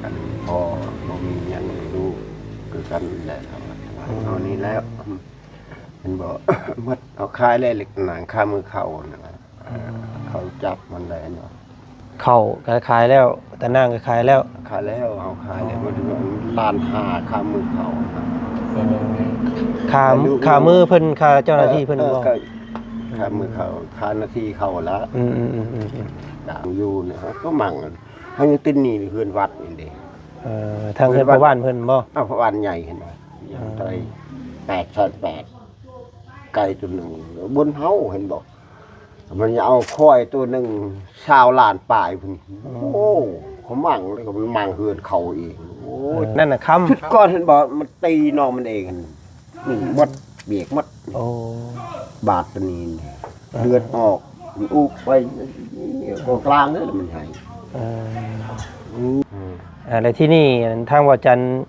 กันพอบ่มีหยังรู้คือกันแหละเอานี้แล้วมันบอก มัดเอาคายเลยเหล็กหนังคามือเข่านะเขาจับมันเลยเนาะ เข้าก็ขายแล้วแต่นางก็ขายแล้ว คายแล้วเอาคายเลยมันลานหาคามือเข่านะ ขามือเพิ่นขาเจ้าหน้าที่เพิ่นบ่ ก็คามือเข่าคาหน้าที่เข่าละ อืม ด่างอยู่เนี่ยก็มั่งเขายังติดหนี่เพื่อนวัดนี่เด้ ทางเพิ่นพ่อบ้านเพิ่นบ่ อ้าวพระวันใหญ่เห็นไหมอย่างไร8 ไก่ตัวหนึ่งบนเฮาเห็นบอกมันจะเอาควายตัวหนึ่งชาวลานป่ายพุ่นโอ้เขามั่งเลยก็มันมั่งเฮือนเขาเองโอ้ย นั่นน่ะค้ำ ชุดก้อนเห็นบอกมันตีน้องมันเองนี่หมดเบียกหมด โอ้ บาดตัวนี้เลือดออกมันอุกไปตรงกลางนี่แหละมันหาย แล้วที่นี่ทางว่าจันทร์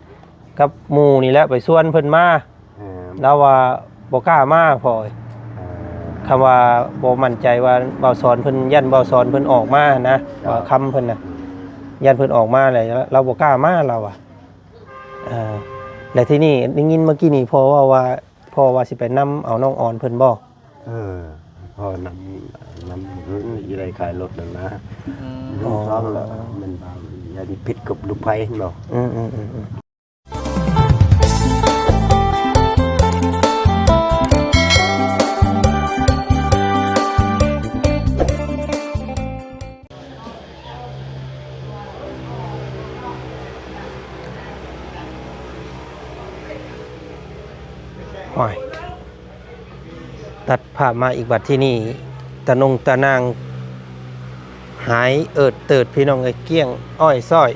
กับหมู่นี่แหละไปส่วนเพิ่นมาแล้วว่าบ่กล้ามาพอคำว่าบ่มั่นใจว่าเบาสอนเพิ่นยันเบาสอนเพิ่นออกมานะว่าคำเพิ่นน่ะยันเพิ่นออกมาเลยเราบ่กล้ามาเราอ่ะแล้วที่นี่ได้ยินเมื่อกี้นี่พอว่าสิไปนํเอาน้องอ่อนเพิ่นบ่ พอนำพื้นยี่ไรขายรถนั่นนะลูกท้องแล้วมันบางยันพิษกับลูกไผ่เนาะ ห้อยตัดภาพมาอีกบัดที่นี่ตะนางหายเอิดเติดพี่น้องเอ้ยเกี้ยงอ้อยซ้อย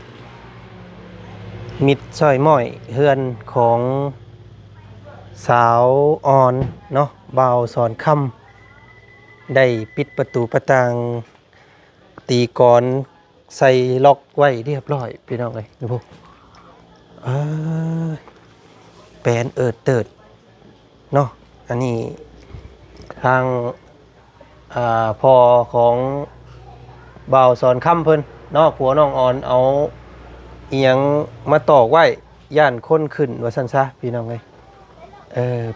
มิดซ้อยม้อยเฮือนของสาวอ่อนเนาะบ่าวสอนค่ำได้ปิดประตูประตางตีกรใส่ล็อกไว้เรียบร้อยพี่น้องเอ้ยดูพวกแปลนเอิดเติดเนาะอันนี้ทางพ่อของบ่าวสอนค่ำเพิ่นเนาะผัวน้องอ่อนเอาอีหยังมาตอกไว้ย่านคนขึ้นว่าซั่นซะพี่น้องเอ้ย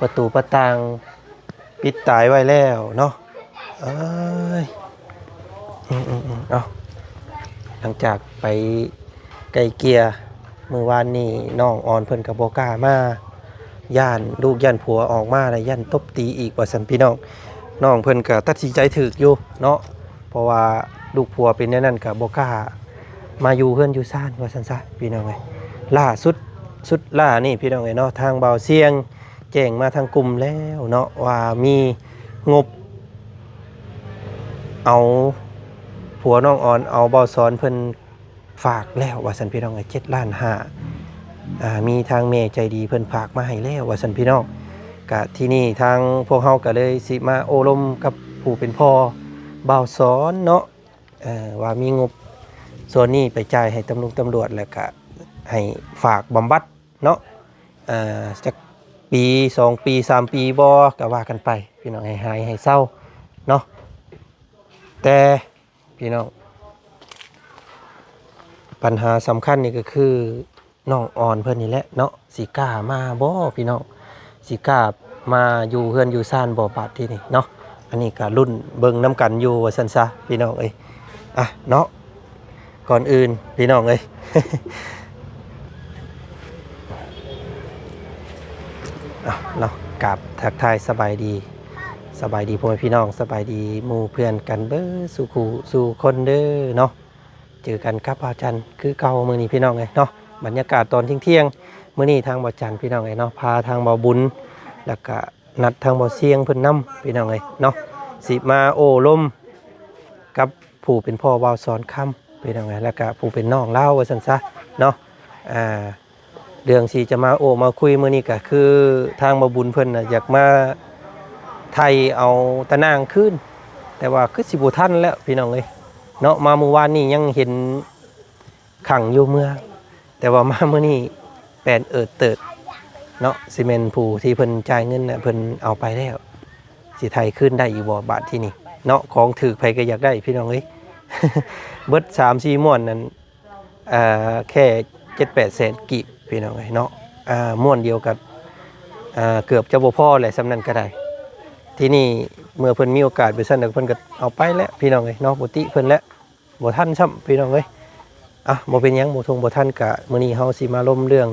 ประตูประตางปิดตายไว้แล้วเนาะเอ้ยเอาหลังจากไปไกลเกลี่ยมื้อวานนี้น้องอ่อนเพิ่นก็บ่กล้ามาย่านลูกย่านผัวออกมาแล้วย่านตบตีอีกว่าซั่นพี่น้องน้องเพิ่นก็ตัดสินใจถูกอยู่เนาะเพราะว่าลูกผัวเป็นแนวนั้นก็บ่กล้ามาอยู่เฮือนอยู่ซ่านว่าซั่นซะพี่น้องเอ้ยล่าสุดล่านี่พี่น้องเอ้ยเนาะทางเบาเสียงแจ้งมาทางกลุ่มแล้วเนาะว่ามีงบเอาผัวน้องอ่อนเอาเบาสอนเพิ่นฝากแล้วว่าซั่นพี่น้องเอ้ย7.5 ล้านมีทางเมย์ใจดีเพิ่นฝากมาให้แล้วว่าซั่นพี่น้องกะที่นี่ทางพวกเฮาก็เลยสิมาโอลมกับผู้เป็นพ่อบ่าวสอนเนาะว่ามีงบส่วนนี้ไปจ่ายให้ตำรวจแล้วก็ให้ฝากบำบัดเนาะจักปี2ปี3ปีบ่ก็ว่ากันไปพี่น้องให้หายให้เศร้าเนาะแต่พี่น้องปัญหาสำคัญนี่ก็คือน้องอ่อนเพิ่นนี่แหละเนาะสิกล้ามาบ่พี่น้องสิกล้ามาอยู่เฮือนอยู่ซ่านบ่บาดที่นี่เนาะอันนี้ก็รุ่นเบิ่งน้ำกันอยู่ว่าซั่นซะพี่น้องเอ้ยเนาะก่อนอื่นพี่น้องเอ้ย เนาะกับทักทายสบายดีพ่อแม่พี่น้องสบายดีหมู่เพื่อนกันเบ้อสู่คู่สู่คนเด้อเนาะเจอกันครับอาจารย์คือเก่ามื้อนี้พี่น้องเอ้ยเนาะบรรยากาศตอนเที่ยงมื้อนี้ทางบ่จันพี่น้องเอ้ยเนาะพาทางบ่บุญแล้วก็นัดทางบ่เสียงเพิ่นนำพี่น้องเอ้ยเนาะสิมาโอ้ลมกับผู้เป็นพ่อบ่าวสอนค่ำพี่น้องเอ้ยแล้วก็ผู้เป็นน้องเล่าว่าซั่นซะเนาะเรื่องที่จะมาโอ้มาคุยมื้อนี้ก็คือทางบ่บุญเพิ่นน่ะอยากมาไทยเอาตะนางคืนแต่ว่าคือสิบ่ทันแล้วพี่น้องเอ้ยเนาะมาเมื่อวานนี้ยังเห็นขังอยู่เมื่อแต่ว่ามาเมื่อนี้แปลนเอิดเติดเนาะซีเมนต์ผู้ที่เพิ่นจ่ายเงินน่ะเพิ่นเอาไปแล้วสิไทยขึ้นได้อีกบ่บาทที่นี่เนาะของถือไผก็อยากได้พี่น้องเอ้ย เบิด3-4 ม่วนนั้น แค่7-8แสนกิพี่น้องเอ้ยเนาะม่วนเดียวกับเกือบจะบ่พอแหละสำนั้นก็ได้ที่นี่เมื่อเพิ่นมีโอกาสไปซั่นเพิ่นก็เอาไปแล้วพี่น้องเอ้ยเนาะบ่ติเพิ่นแล้วบ่ทันซ้ำพี่น้องเอ้ยบ่เป็นหยังบ่ทงบ่ทันก็มื้อนี้เฮาสิมาล้มเรื่อง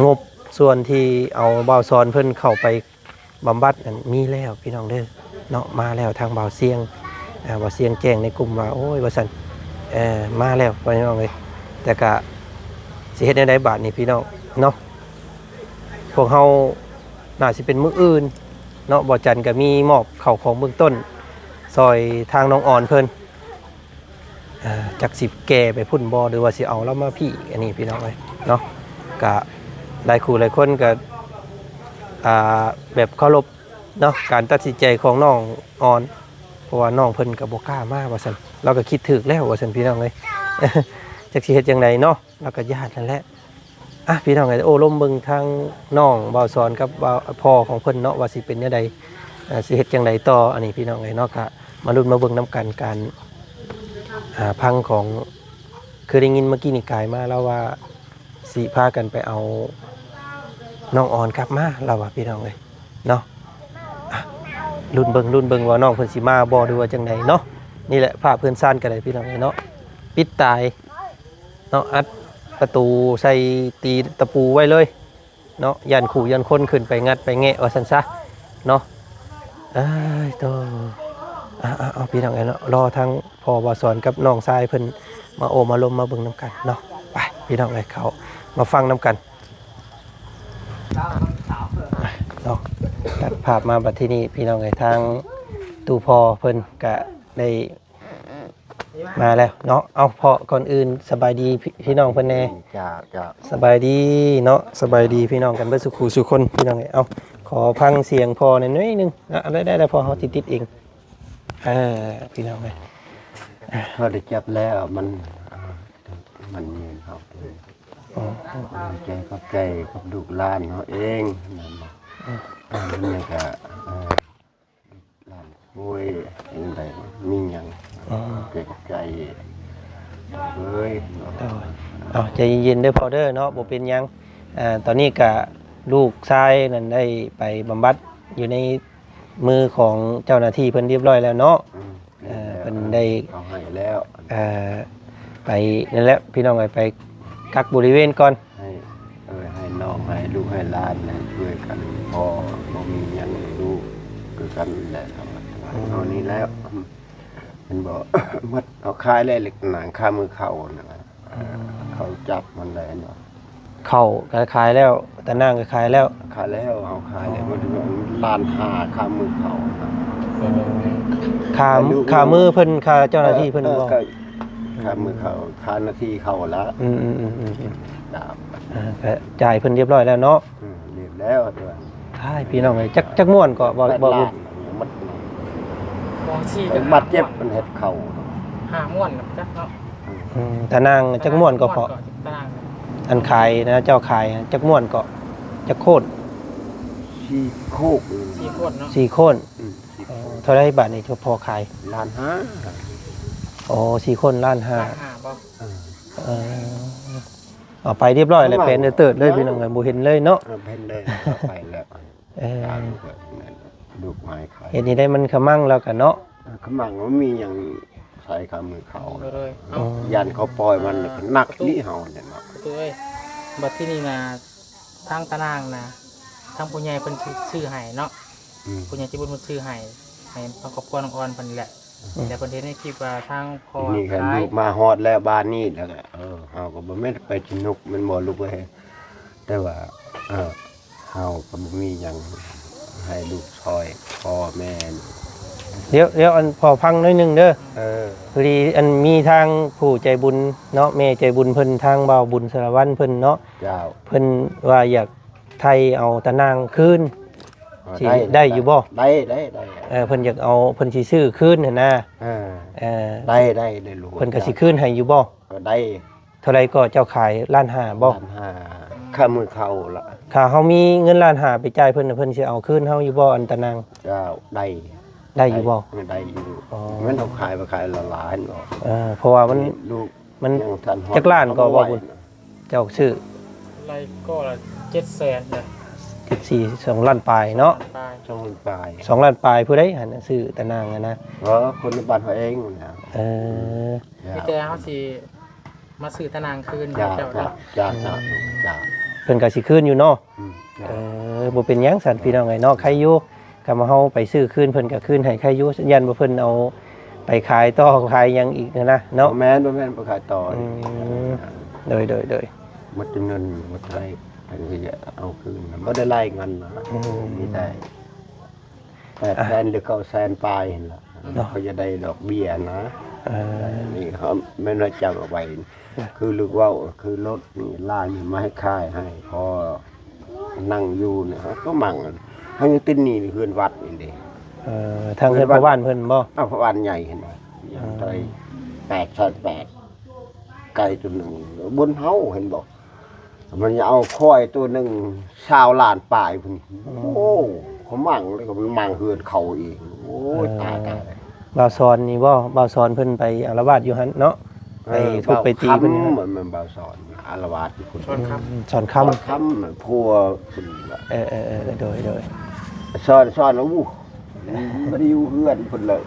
งบส่วนที่เอาบ่าวสอนเพิ่นเข้าไปบำบัดนั่นมีแล้วพี่น้องเด้อเนาะมาแล้วทางบ่าวเสียงบ่าวเสียงแจ้งในกลุ่มว่าโอ้ยว่าซั่นมาแล้วพี่น้องเอ้ยแต่ก็สิเฮ็ดแนวใดบาดนี้พี่น้องเนาะพวกเฮาน่าสิเป็นมื้ออื่นเนาะบ่จันก็มีมอบข้าวของเบื้องต้นซอยทางน้องอ่อนเพิ่นจักสิแก่ไปพุ่นบ่หรือว่าสิเอาแล้วมาพี่อันนี้พี่น้องเอ้ยเนาะก็หลายคู่หลายคนก็แบบเคารพเนาะการตัดสินใจของน้องอ่อนเพราะว่าน้องเพิ่นก็บ่กล้ามาว่าซั่นเราก็คิดถึกแล้วว่าซั่นพี่น้องเอ้ย จักสิเฮ็ดจังไดเนาะเราก็ญาตินั่นแหละพี่น้องเอ้ยโอ้ลมเบิ่งทางน้องบ่าวสอนกับบ่าวพ่อของเพิ่นเนาะว่าสิเป็นจังไดสิเฮ็ดจังไดต่ออันนี้พี่น้องเอ้ยเนาะก็มาลุ้นมาเบิ่งนํกันการพังของคือได้ยินเมื่อกี้นี่กายมาแล้วว่าสิพากันไปเอาน้องอ่อนกลับมาเราว่าพี่น้องเอ้ยเนาะลุ้นเบิ่งว่าน้องเพิ่นสิมาบ่หรือว่าจังไดเนาะนี่แหละภาพเพิ่นซ่านกันเลยพี่น้องเอ้ยเนาะปิดตายเนาะอัดประตูใส่ตีตะปูไว้เลยเนาะยันขู่ยันคนขึ้นไปงัดไปแงะว่าซั่นซะเนาะโตเอาพี่น้องเอ้ยเนาะรอทางพ่อบ่สอนกับน้องชายเพิ่นมาโอมาลมมาเบิ่งนํกันเนาะไปพี่น้องเอ้ยเขามาฟังนํกันเนาะตัดภาพมาบัดที่นี่พี่น้องเอ้ยทางตู่พ่อเพิ่นก็ได้มาแล้วเนาะเอาพอก่อนอื่นสบายดีพี่น้องเพิ่นแน่จ้าสบายดีเนาะสบายดีพี่น้องกันเบิดสุขสุคนพี่น้องเอ้ยเอาขอพังเสียงพอหน่อยนึงได้พอเฮาติดเองพี่น้องเอ้ยเขาได้จับแล้วมันยืนเขาใจกับใจกับลูกหลานเขาเองนั่นนี่ก็หลานป่วยอย่างไรมีอย่างใจกับใจเลยใจเย็นๆเด้อพอเด้อเนาะบ่เป็นหยังตอนนี้ก็ลูกชายนั่นได้ไปบำบัดอยู่ในมือของเจ้าหน้าที่เพิ่นเรียบร้อยแล้วเนาะเพิ่นได้เอาให้แล้วไปนั่นแหละพี่น้องไปกักบริเวณก่อนให้น้องให้ลูกให้หลานช่วยกันพอบ่มีหยังลูกคือกันแหละเอานี้แล้วมันบอกมัดเอาคายเลยเหล็กหนังคามือเข่านะเขาจับมันเลยเนาะเข่าก็คายแล้วแต่นั่งก็คายแล้วคายแล้วเอาคายเลยมันลานหาคามือเข่าขามือเพิ่นขาเจ้าหน้าที่เพิ่นบอกขามือเข่าขาหน้าที่เข่าแล้วจ่ายเพิ่นเรียบร้อยแล้วเนาะเรียบแล้วด้วยใช่พี่น้องเลยจักม่วนก็บ่บัดเจ็บมันเห็ดเข่าม่วนจักเนาะแต่นางจักม่วนก็พออันขายนะเจ้าขายจักม่วนก็จักโคตร4 โคกเนาะ4 โคตรเท่าไรบาทนี่พอขาย1,500,000อ๋อ4 คน1,500,000บ่เอาไปเรียบร้อยแล้วเป็นเติร์ดเลยพี่น้องเอ้ยบ่เห็นเลยเนาะเห็นเลยไปแล้วลูกไม้ขายเห็นนี่ได้มันขมั่งแล้วกันเนาะขมั่งมันมีอย่างใส่คำมือเขายันเขาปล่อยมันหนักนี่เฮาเนี่ยเนาะบัดที่นี่นะทางตะนางนะทางผู้ใหญ่เพิ่นชื่อให้เนาะผู้ใหญ่ที่บุญมันชื่อให้ทางครอบครัวน้องอ่อนเพิ่นนี่แหละแต่เพิ่นเห็นในคลิปว่าทางพ่อนี่กันลูกมาฮอดแล้วบ้านนี้แล้วก็เฮาก็บ่แม่นไปสนุกมันบ่ลูกเอ้ยแต่ว่าเฮาก็บ่มีหยังให้ลูกช่วยพ่อแม่เดี๋ยวอันพอพังน้อยนึงเด้อพอดีอันมีทางผู้ใจบุญเนาะแม่ใจบุญเพิ่นทางบ่าวบุญสารวัตรเพิ่นเนาะเพิ่นว่าอยากไทยเอาตะนางคืนสิได้อยู่บ่ได้เพิ่นอยากเอาเพิ่นสิซื้อคืนหั่นน่ะได้ลูกเพิ่นก็สิคืนให้อยู่บ่ได้เท่าไรก็เจ้าขาย1,500,000บ่1,500,000ค่ามือเขาล่ะถ้าเฮามีเงิน1,500,000ไปจ่ายเพิ่นน่ะเพิ่นสิเอาคืนเฮาอยู่บ่อันตะนางเจ้าได้ ได้อยู่บ่ ได้อยู่ อ๋อ มันเอาขายไปขายละล้านบ่ เพราะว่ามัน ลูก มัน ยังทันฮอด จักล้านก็บ่บุญ เจ้าชื่อ ไรก็ละ700,000เนี่ย 14 2ล้านปลายเนาะ ปลาย ช่องปลาย 2ล้านปลายผู้ใดหั่นน่ะซื้อตะนางอะนะ เพราะคนในบ้านเขาเองนะ เออ มีแต่เขาสิมาซื้อตะนางคืน จ้า เจ้า จ้า เนาะ จ้าจ้า เพิ่นก็สิคืนอยู่เนาะ จ้า บ่เป็นหยังสันพี่น้องไงเนาะใครอยู่ก็มาเฮาไปซื้อคืนเพิ่นก็คืนให้ใครอยู่ยันบ่เพิ่นเอาไปขายต่อขายหยังอีกนะเนาะ บ่แม่นไปขายต่อ โดย หมดจำนวนหมดไรเพิ่นก็จะเอาคืนบ่ได้ไล่เงินนะมีแต่800,000หรือ900,000ปลายนั่นล่ะเขาจะได้ดอกเบี้ยนะ นี่เขาไม่น่าจำเอาไว้คือลูกว่าวคือรถนี่ล่างนี่มาให้ค่ายให้พอนั่งอยู่เนี่ยเขาก็มั่งให้ตินนี่เฮือนวัดนี่เด้ ทางเพิ่นพ่อบ้านเพิ่นบ่ อ้าวพระวันใหญ่เห็นบ่อย่างไทย8 ไก่ตัวหนึ่งบนเฮาเห็นบ่มันจะเอาควายตัวหนึ่งชาวลานป่ายพุ่นโอ้เขามั่งแล้วก็มันมั่งเฮือนเขาเองโอ้ยตาย บ่าวสอนนี่บ่บ่าวสอนเพิ่นไปอาละวาดอยู่หั่นเนาะไปทุบไปตีเพิ่น เหมือนบ่าวสอนอารวาสอยู่พุ่น ชนครับ สอนคำ คำพัวพุ่นละ โดย สอนแล้วอู้บ่ได้อยู่เฮือนพุ่นเลย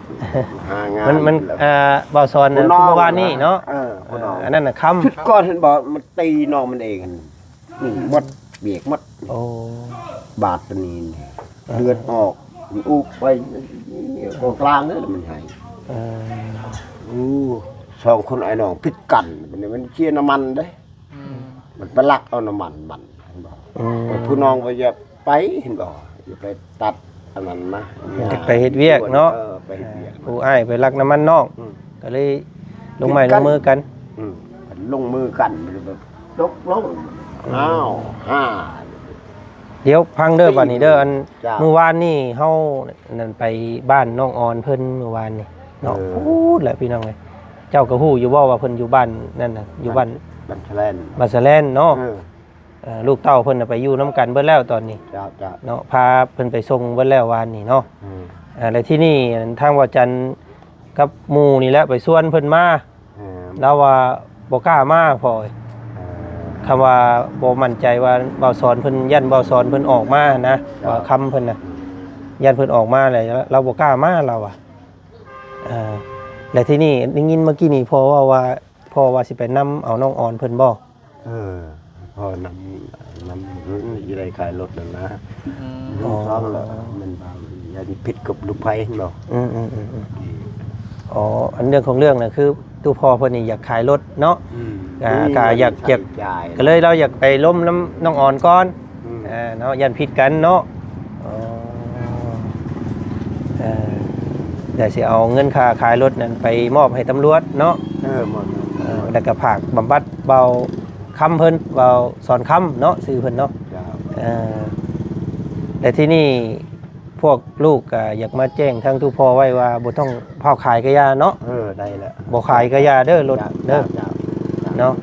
หางาน มันบ่าวสอนน่ะคือเมื่อวานนี้เนาะ พุ่นน้อง อันนั้นน่ะคำ ชุดก้อนเห็นบอกมันตีน้องมันเองนี่มดเบียกมด โอ้ บาดตะนีนเลือดออกมันอุกไปตรงกลางนี่มันหาย เออ สองคนไอ้น้องพิษกันมันเคี่ยน้ำมันเด้ อืม มันไปลักเอาน้ำมันเห็นบอกแต่ผู้น้องไปอย่าไปเห็นบอกอย่าไปตัดอันนั้นนะ ไปเฮ็ดเวียกเนาะ ไปเฮ็ดเวียก ผู้อ้ายไปลักน้ำมันนอก ก็เลยลงไม้ลงมือกัน ลงมือกันแบบลงอ้าว5 เดี๋ยวพังเด้อบัดนี้เด้ออัน จ้ะ เมื่อวานนี่เฮานั่นไปบ้านน้องออนเพิ่นเมื่อวานนี่เนาะพูดแหละพี่น้องเอ้ยเจ้าก็ฮู้อยู่บ่ว่าเพิ่นอยู่บ้านนั่นน่ะอยู่บ้าน บัญชแลน บาสแลนด์เนาะลูกเต้าเพิ่นน่ะไปอยู่นํกันเบิดแล้วตอนนี้ จ้า เนาะพาเพิ่นไปส่งเบิดแล้ววานนี่เนาะแล้วที่นี่ทางว่าจันทร์กับหมู่นี่แหละไปส่วนเพิ่นมาแล้วว่าบ่กล้ามาพอคำว่าบ่มั่นใจว่าเบาสอนเพิ่นยันเบาสอนเพิ่นออกมานะว่าคำเพิ่นน่ะยันเพิ่นออกมาเลยเราบ่กล้ามาเราอ่ะและที่นี่ได้ยินเมื่อกี้นี่พอว่าสิไปนํเอาน้องออนเพิ่นบ่ พอนำรุ่นยี่ไรขายรถนั่นนะ อืม ลูกท้องแล้วมันบางยันพิษกับลูกไผ่เห็นบ่ อ๋ออันเรื่องของเรื่องน่ะคือตู้พ่อเพิ่นนี่อยากขายรถเนาะ ก็อยาก จ่าย ก็เลยเราอยากไปล้มน้ำน้องอ่อนก่อนเนาะยันผิดกันเนาะเดี๋ยวสิเอาเงินค่าขายรถนั่นไปมอบให้ตำรวจเนาะ หมด แล้วก็ผากบำบัดเบาคำเพิ่นเบาสอนคำเนาะซื้อเพิ่นเนาะ จ้า แต่ที่นี่พวกลูกก็อยากมาแจ้งทางตู้พ่อไว้ว่าบ่ต้องเผาขายกระยาเนาะ ได้แล้ว บ่ขายกระยาเด้อรถเด้อ จ้า เนาะ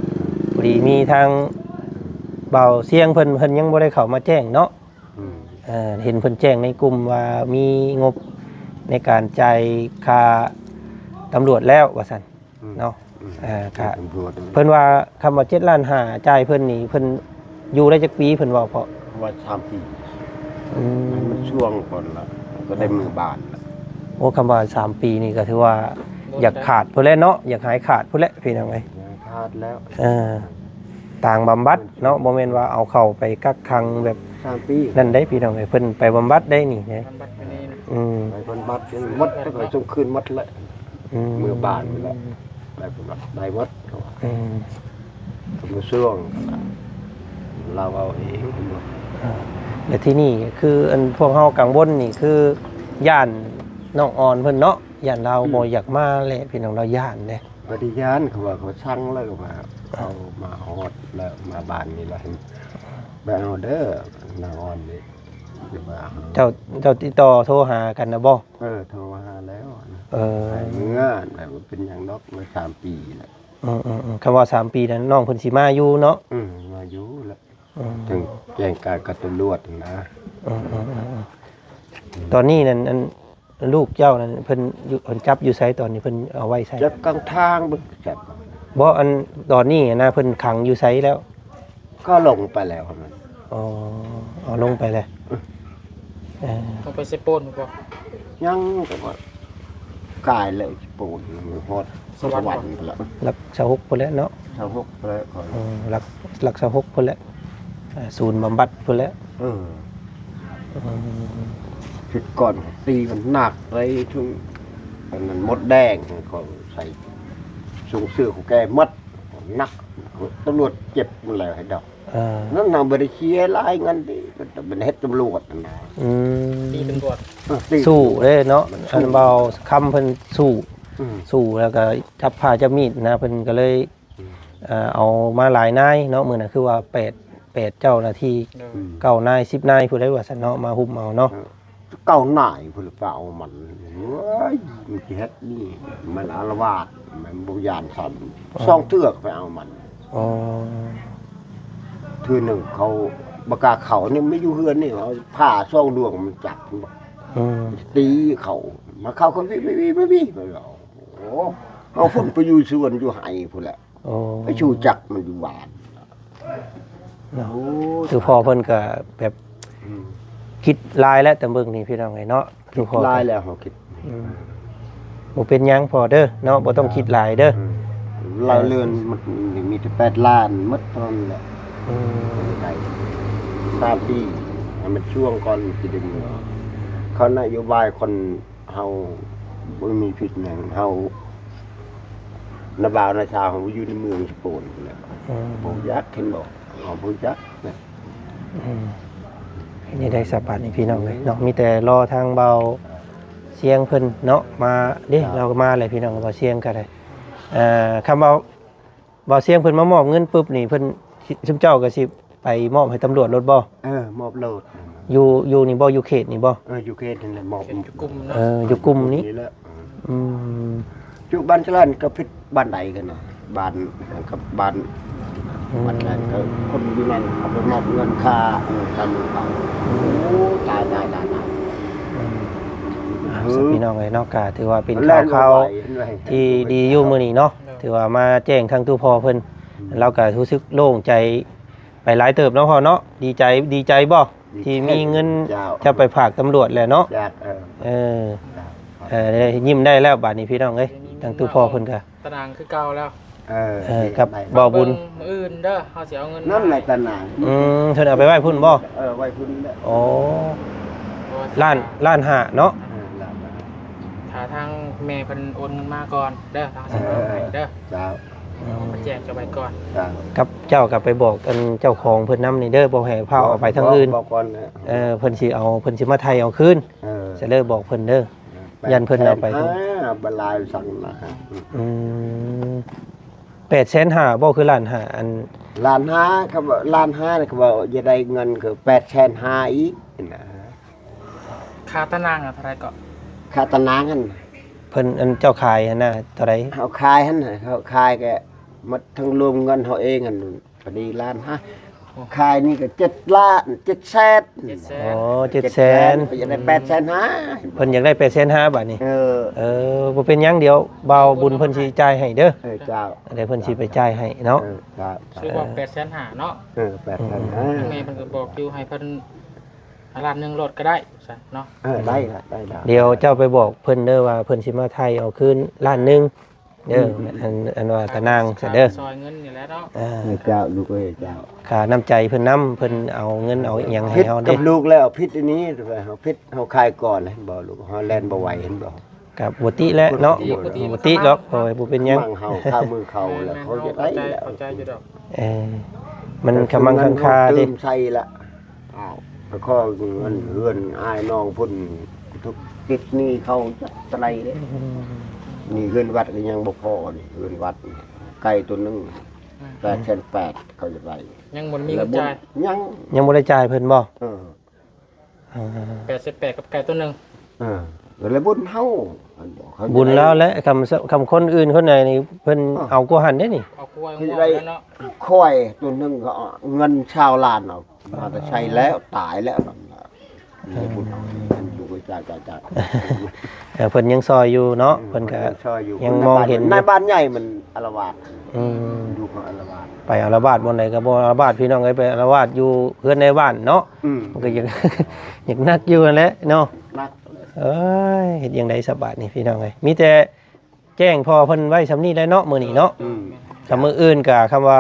พอดีมีทางเบาเสียงเพิ่นยังบ่ได้เข้ามาแจ้งเนาะเห็นเพิ่นแจ้งในกลุ่มว่ามีงบในการจ่ายค่าตำรวจแล้วว่าซั่นเนาะก็เพิ่นว่าคำว่า7 ล้าน5จ่ายเพิ่นนี่เพิ่นอยู่ได้จักปีเพิ่นเว้าเพราะ ว่า3 ปีมันช่วงก่อนละก็ได้มือบาทละ โอ้คำว่า3 ปีนี่ก็ถือว่าอยากขาดพุ่นแล้วเนาะอยากหายขาดพุ่นแล้วพี่น้องเอ้ย พลาดแล้ว ต่างบำบัดเนาะบ่แม่นว่าเอาเข้าไปกักขังแบบ 3 ปี นั่นได้พี่น้องเอ้ยเพิ่นไปบำบัดได้นี่ไง ทำบัตรไปนี่นะ ไปคนบัดมดก็จงคืนมดละมือบาทนี่แหละได้มดเขาว่ามือช่วงเราเอาเอง แต่ที่นี่คืออันพวกเฮากังวลนี่คือย่านน้องอ่อนเพิ่นเนาะย่านเราบ่อยากมาแหละพี่น้องเราย่านเด้ ปฏิญาณเขาว่าเขาช่างแล้วก็มาเอามาฮอดแล้วมาบ้านนี่แหละไปเอาเด้อนางอ่อนนี่มา เจ้าติดต่อโทรหากันนะบ่ โทรมาหาแล้วนะ เ เมื่อแบบเป็นอย่างนอกมา3 ปีแล้ว คำว่า3 ปีนั้นน้องเพิ่นสิมาอยู่เนาะ มาอยู่แล้วถึงแจ้งการกับตำรวจนะ ตอนนี้นั่นอัน ลูกเจ้านั่นเพิ่นอยู่เพิ่นจับอยู่ไสตอนนี้เพิ่นเอาไว้ไส จับกลางทางบึกจับ บ่อันตอนนี้นะเพิ่นขังอยู่ไสแล้ว ก็ลงไปแล้วครับมัน อ๋อเอาลงไปเลยเออ ต้องไปเซโปนบ่ ยังแต่ว่ากายเลยปูนฮอดสวรรค์ไปแล้ว หลักสะหกพุ่นแหล้วเนาะ ชาวฮกไปแล้วก่อน หลักสะหกพุ่นแหล้วศูนย์บำบัดพุ่นแหล้ว เออผิดก่อนตีมันหนักเลยช่วงอันนั้นมดแดงเขาใส่ส่งเสื้อของแกมัดหนักตำรวจเจ็บหมันแล้วให้ดอก นั่นนำบริเชียร์ไล่เงินดิเป็นเฮ็ดตำรวจนั่นนะ อืม ตีตำรวจ สู้เด้เนาะอันเบาคำเพิ่นสู้ อืม สู้แล้วก็จับผ้าจับมีดนะเพิ่นก็เลยเอามาหลายนายเนาะมื้อน่ะคือว่า8เจ้าหน้าที่ เด้อ 9นาย10นายผู้ใดว่าซั่นเนาะมาหุ้มเอาเนาะ เก่าหน่ายผู้หรือเปล่ามันเว้ยมันสิเฮ็ดนี่มันอารวาสมันบุญญาณสันซ่องเทือกไปเอามัน อ๋อ คือหนึ่งเขาบกล้าเขานี่ไม่อยู่เฮือนนี่เอาผ้าซ่องดวงมันจับมันบอก อืม ตีเขามาเข้าคนไม่ไปเอาโอ้เอาฝุ่นไปอยู่สวนอยู่ไห้พุ่นแหละ โอ้ ไปชูจักมันอยู่บ้าน เนาะ โอ้ คือพ่อเพิ่นก็แบบ อืม คิดลายแล้วแต่เบิ่งนี่พี่น้องไงเนาะคือพ่อ ลายแล้วเขาคิด บ่เป็นหยังพอเด้อเนาะบ่ต้องคิดหลายเด้อ ลายเรือนมันมีแต่8 ล้านหมดตอนแหละ อืม ได้3 ปีให้มันช่วงก่อนสิดึงเขานโยบายคนเฮาบ่มีผิดหยังเฮานาบ่าวนาชาวของอยู่ในเมืองสปูนพุ่นแหละ อืม ผมยักษ์เห็นบอกเอาผู้ยักษ์นะ อืมนี่ได้สบายนี่พี่น้องเลยเนาะมีแต่รอทางเบาเสียงเพิ่นเนาะมาเด้เราก็มาเลยพี่น้องเบาเสียงก็ได้คำเบาเสียงเพิ่นมามอบเงินปุ๊บนี่เพิ่นชุมเจ้าก็สิไปมอบให้ตำรวจรถบ่ มอบโลด อยู่นี่บ่อยู่เขตนี่บ่ อยู่เขตนี่แหละมอบ เป็นกลุ่มเนาะ อยู่กลุ่มนี้ แหละ อืม อยู่บ้านเจริญก็พิษบ้านใดกันนะบ้านกับบ้านบ้านใดก็คนอยู่นั่นเอาไปมอบเงินค่าทำเขาโอ้ตาย พี่น้องเลยเนาะก็ถือว่าเป็นข่าวที่ดีอยู่มื้อนี้เนาะถือว่ามาแจ้งทางตู้พอเพิ่นเราก็รู้สึกโล่งใจไปหลายเติบเนาะพ่อเนาะดีใจบ่ที่มีเงินจะไปฝากตำรวจแหละเนาะ อยากได้ยิ้มได้แล้วบัดนี้พี่น้องเอ้ยทางตู้พอเพิ่นก็ ตารางคือเก่าแล้ว กับบ่บุญ มื้ออื่นเด้อเฮาสิเอาเงิน นั่นแหละตนาน เพิ่นเอาไปไว้พุ่นบ่ ไว้พุ่นแหละ โอ้ล้านห้าเนาะ ถ้าทางแม่เพิ่นโอนเงินมาก่อนเด้อทางสิเอาให้เด้อ เจ้า มาแจกจะไปก่อน เจ้า กับเจ้าก็ไปบอกกันเจ้าของเพิ่นนำนี่เด้อบ่ให้พาเอาไปทางอื่น บอกก่อนนะ เพิ่นสิมาไทยเอาคืนจะเลิกบอกเพิ่นเด้อ ยันเพิ่นเอาไป บลายสั่งนะฮะ 850,000บ่คือล้านห้าอัน ล้านห้าเขาบอกล้านห้าเนี่ยเขาบอกจะได้เงินคือ8,500,000อีกนะ ค่าตารางเท่าไหร่ก็ ค่าตนางกัน เพิ่นอันเจ้าขายหั่นน่ะเท่าใด เขาขายหันน่ะเขาขายแกหมดทั้งรวมเงินเขาเองกันพอดีล้านห้าขายนี่ก็7 ล้าน7 แสน อ๋อ 700,000 700,000 ไปจะได้8,500,000 เพิ่นอยากได้850,000บาทนี่ เออ บ่เป็นหยังเดี๋ยวเบาบุญเพิ่นสิจ่ายให้เด้อ เจ้า เดี๋ยวเพิ่นสิไปจ่ายให้เนาะ เจ้า ซื้อบอก850,000เนาะ 8,500 แม่เพิ่นก็บอกอยู่ให้เพิ่นล้านหนึงรถก็ได้ซั่นเนาะ ได้ละได้ละ เดี๋ยวเจ้าไปบอกเพิ่นเด้อว่าเพิ่นสิมาไทยเอาคืนล้านหนึงเด้ออันว่าตะนางซะเด้อ ซอยเงินนี่แหละเนาะ เจ้าลูกเอ้ยเจ้า ค่าน้ำใจเพิ่นเพิ่นเอาเงินเอาอิหยังให้ พิษ เฮา กั เด้ บลูกแล้วพิษอันนี้เขาพิษเขาคายก่อนเห็นบ่ลูกเขาแล่นบ่ไหวเห็นบ่ กับบ่ติแล้วเนาะบ่ติดอกโอ้ยบ่เป็นหยัง มั่งเฮาข้ามือเขาแล้วเขาจะได้แล้ว เข้าใจอยู่ดอก มันกำลังคันคาเด้ เติมใส่ละอ้าวแล้วก็เงินเฮือนอ้ายน้องพุ่นทุกติดหนี้เขาจักไตรเด้นี่เฮือนวัดก็ยังบ่พอนี่เฮือนวัดไก่ตัวนึง8,800เขาจะได้ ยังบ่มีเงินจ่าย ยัง บ่ได้จ่ายเพิ่นบ่ 88กับไก่ตัวหนึง แล้วบุญเฮา บุญแล้วและคำคนอื่นคนไหนนี่เพิ่นเอากว่าหันได้นี่ เอากล้วยงอกแล้วเนาะ ค่อยตัวนึงก็เงินชาวลานเอามาแต่ใช้แล้วตายแล้วนั่นล่ะนี่บุญเอาดู จ้า เพิ่นยังซอยอยู่เนาะเพิ่นก็ ช่อยอยู่ ยังมองเห็น ในบ้านใหญ่มันอาละวาด อืม ดูของอาละวาด ไปอาละวาดบ่ไหนก็บ่อาละวาดพี่น้องเอ้ยไปอาละวาดอยู่เฮือนในบ้านเนาะมันก็ยัง อยากนักอยู่นั่นแหละเนาะ นัก เอ้ยเฮ็ดจังได๋สบายนี่พี่น้องเอ้ยมีแต่แจ้งพ่อเพิ่นไว้ซำนี้แหละเนาะมื้อนี้เนาะถ้ามื้ออื่นก็คำว่า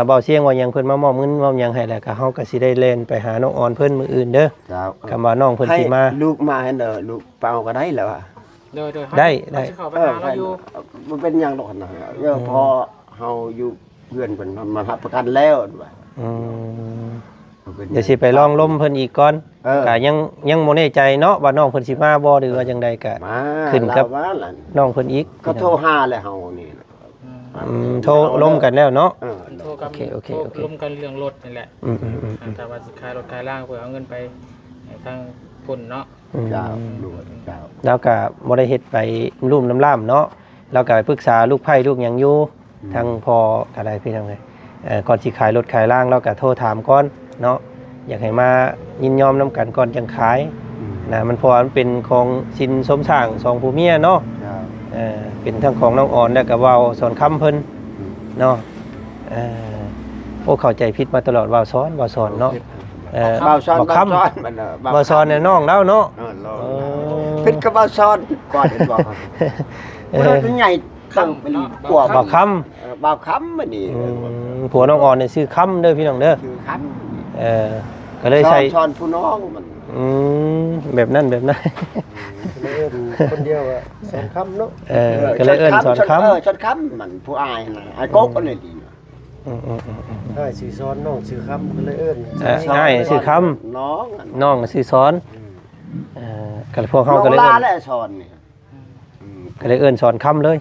เบาเสียงว่าหยังเพิ่นมามอบเงินมอบหยังให้แล้วก็เฮาก็สิได้เล่นไปหาน้องออนเพิ่นมื้ออื่นเด้อ เจ้า คำว่าน้องเพิ่นสิมา ให้ลูกมาให้เด้อลูกเปล่าก็ได้แล้วอ่ะ โดย ได้ เขาสิเข้าไปหาเราอยู่ มันเป็นอย่างดอกนะเดี๋ยวพอเฮาอยู่เพื่อนเพิ่นมารับประกันแล้วว่า อืมเดี๋ยวสิไปลองล้มเพิ่นอีกก่อน ก็ยังบ่แน่ใจเนาะว่าน้องเพิ่นสิมาบ่หรือว่าจังใดก็ มา ขึ้นกับ ลาว่าล่ะ น้องเพิ่นอีก ก็โทรหาแล้วเฮานี่นะ โทรล้มกันแล้วเนาะ โทรกับ โอเค ร่วมกันเรื่องรถนี่แหละ อืม ถ้าว่าสิขายรถขายล่างเพื่อเอาเงินไปให้ทางพุ่นเนาะ เจ้าลูกเจ้า แล้วก็บ่ได้เฮ็ดไปลุ่มล่ำเนาะแล้วก็ไปปรึกษาลูกไผ่ลูกหยังอยู่ทางพออะไรพี่น้องเอ้ยก่อนสิขายรถขายล่างเราก็โทรถามก่อนเนาะอยากให้มายินยอมนํกันก่อนจังขายนะมันเพราะว่ามันเป็นของสินสมสร้างสองผู้เมียเนาะ เจ้า เป็นทั้งของน้องอ่อนแล้วก็เว้าสอนคำเพิ่นเนาะโอ้เข้าใจผิดมาตลอดเว้าสอนเนาะเบาซ้อน บ่คำ มัน เว้าสอนเนี่ยน้องแล้วเนาะ เป็นกระเบาซ้อนก่อนเห็นบ่ครับมันใหญ่ตั้งเป็นกว่า บ่ค เบาค้ำมันนี่ ำผัวน้องอ่อนเนี่ยชื่อคำเด้อพี่น้องเด้อ คือค้ ก็เลย ำ ใส่ ช้อนผู้น้องมัน แบบนั้น คนเดียวอะสอนค้ำเนาะ ก็เลยเอิ้นสอนคำ ช้อนค้ำมันผู้อายนะไอ้โก๊กก็เลยดี ได้ชื่อซ้อนน้องชื่อคำก็เลยเอิ้น ง่ายชื่อค น้อง ำน้องชื่อสอนก็เลยพวกเขาก็เลย น้อง เอิ้ ลาน และช้อนนี่ ก็เลยเอิ้นสอนคำเลย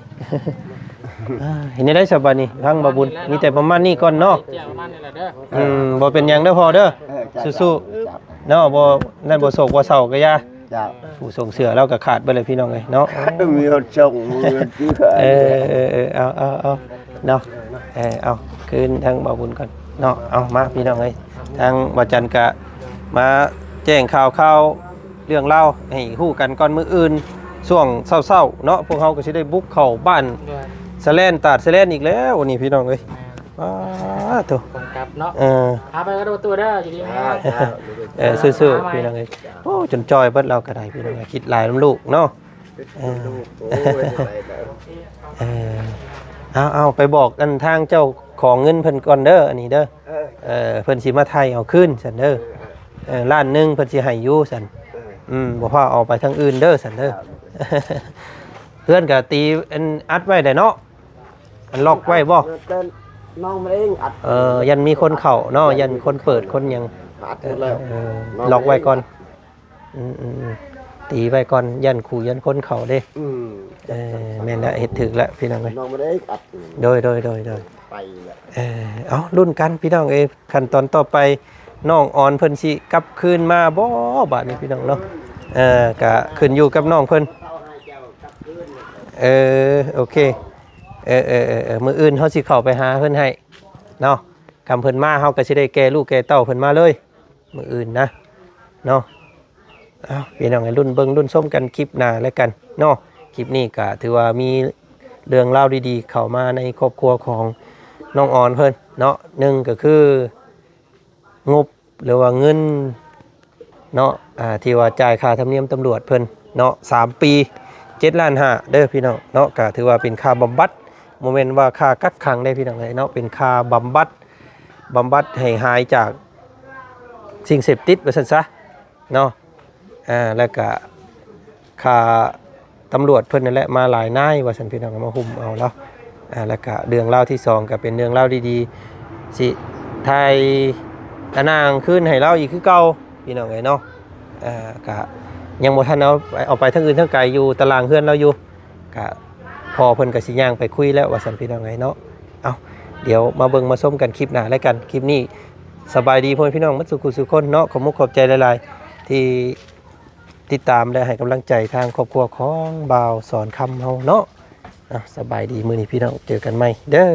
เห็นได้สบายนี่ทั้งบาบุญมีแต่ประมาณนี้ก่อนเนาะ เจ้าประมาณนี้แหละเด้อ บ่เป็นหยังเด้อพ่อเด้อสู้ๆเนาะบ่นั่นบ่โศกบ่เศร้าก็อย่า จ้า ผู้ส่งเสือเราก็ขาดไปเลยพี่น้องเอ้ยเนาะ มีคนส่งมือที่เกิด เอาเนาะเอาคืนทางบ่าวบุญก่อนเนาะเอามาพี่น้องเอ้ยทางบ่จันก็มาแจ้งข่าวเรื่องเล่าให้ฮู้กันก่อนมื้ออื่นช่วงเช้าๆเนาะพวกเฮาก็สิได้บุกเข้าบ้านสะแลนตาดสะแลนอีกแล้ววันนี้พี่น้องเอ้ยว้าโต กงกับเนาะพาไปกระโดดตัวเด้ออยู่ดีแม่ ซื่อๆพี่น้องเอ้ยโอ้จนจอยเบิดเราก็ได้พี่น้องเอ้ยคิดหลายน้ำลูกเนาะเอาไปบอกกันทางเจ้าของเงินเพิ่นก่อนเด้ออันนี้เด้อเพิ่นสิมาไทยเอาคืนซั่นเด้อล้านหนึงเพิ่นสิให้อยู่ซั่นบ่พาเอาไปทางอื่นเด้อซั่นเด้อเพื่อนก็ตีอัดไว้ได้เนาะอันล็อกไว้บ่ น้องมันเองอัด ยันมีคนเข้าเนาะยันคนเปิดคนหยัง อัดหมดแล้ว ล็อกไว้ก่อนตีไว้ก่อนยันขู่ยันคนเข้าเด้แม่นละเฮ็ดถึกแล้วพี่น้องเอ้ย น้องมันเองอัด โดย ไปแล้ว เอารุ่นกันพี่น้องเอ้ยขั้นตอนต่อไปน้องอ่อนเพิ่นสิกลับคืนมาบ่บาดนี้พี่น้องเนาะก็ขึ้นอยู่กับน้องเพิ่นโอเคมื้ออื่นเฮาสิเข้าไปหาเพิ่นให้เนาะคำเพิ่นมาเฮาก็สิได้แก่ลูกแก่เต้าเพิ่นมาเลยมื้ออื่นนะเนาะเอาพี่น้องให้รุ่นเบิ่งรุ่นส้มกันคลิปหน้าแล้วกันเนาะคลิปนี้ก็ถือว่ามีเรื่องราวดีๆเข้ามาในครอบครัวของน้องอ่อนเพิ่นเนาะหนึ่งก็คืองบหรือว่าเงินเนาะที่ว่าจ่ายค่าธรรมเนียมตำรวจเพิ่นเนาะ3 ปี7 ล้าน5เด้อพี่น้องเนาะก็ถือว่าเป็นค่าบำบัดโมเมนต์ว่าค่ากักขังได้พี่น้องเลยเนาะเป็นค่าบำบัดให้หายจากสิ่งเสพติดว่าซั่นซะเนาะแล้วก็ค่าตำรวจเพิ่นนั่นแหละมาหลายนายว่าซั่นพี่น้องมาหุ้มเอาแล้วแล้วก็เรื่องเล่าที่2ก็เป็นเรื่องเล่าดีๆสิไทยตะนางขึ้นให้เล่าอีกคือเก่าพี่น้องเลยเนาะก็ยังบ่ทันเอาไปทั้งอื่นทั้งไกลอยู่ตารางเฮือนเราอยู่ก็พอเพิ่นก็สิย่างไปคุยแล้วว่าซั่นพี่น้องเลยเนาะเอาเดี๋ยวมาเบิ่งมาส้มกันคลิปหน้าแล้วกันคลิปนี้สบายดีพ่อพี่น้องมัดสุขคนเนาะขอบมุกขอบใจหลายๆที่ติดตามและให้กำลังใจทางครอบครัวของบ่าวสอนคำเฮาเนาะสบายดีมื้อนี้พี่น้องเจอกันใหม่เด้อ